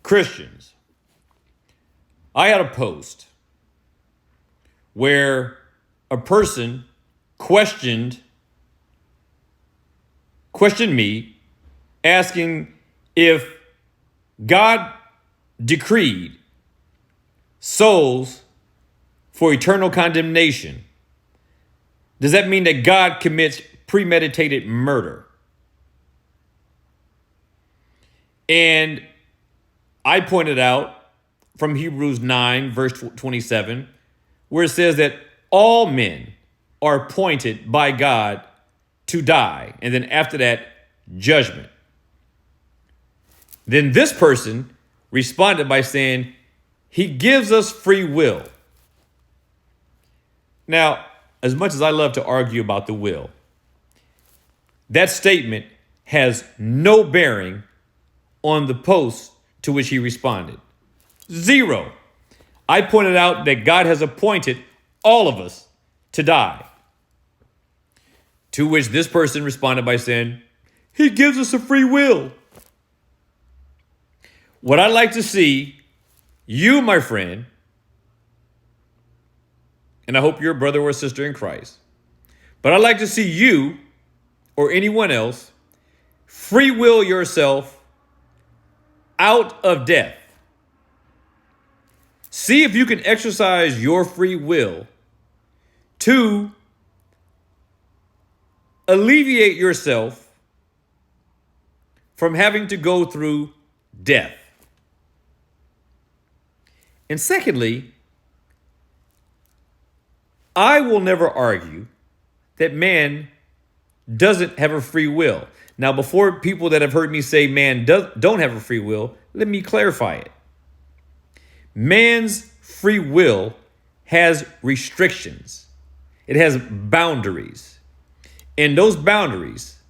Christians, I had a post where a person questioned me, asking if God decreed souls for eternal condemnation, does that mean that God commits premeditated murder? And I pointed out from Hebrews 9, verse 27, where it says that all men are appointed by God to die. And then after that, judgment. Then this person responded by saying, he gives us free will. Now, as much as I love to argue about the will, that statement has no bearing on the post to which he responded. Zero. I pointed out that God has appointed all of us to die. To which this person responded by saying, he gives us a free will. What I'd like to see you, my friend, and I hope you're a brother or a sister in Christ, but I'd like to see you or anyone else free will yourself out of death. See if you can exercise your free will to alleviate yourself from having to go through death. And secondly, I will never argue that man doesn't have a free will. Now, before people that have heard me say man don't have a free will, let me clarify it. Man's free will has restrictions. It has boundaries. And those boundaries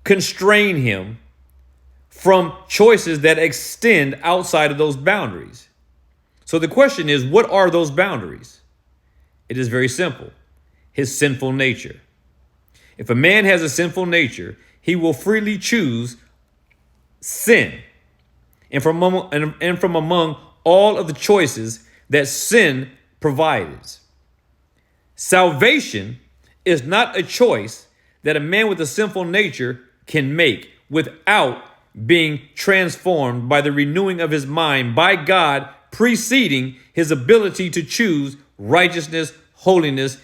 constrain him from choices that extend outside of those boundaries. So the question is, what are those boundaries? It is very simple. His sinful nature. If a man has a sinful nature, he will freely choose sin. And from among all of the choices that sin provides. Salvation is not a choice that a man with a sinful nature can make without being transformed by the renewing of his mind by God, preceding his ability to choose righteousness, holiness,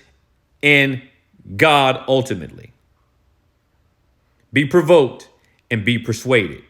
and God ultimately. Be provoked and be persuaded.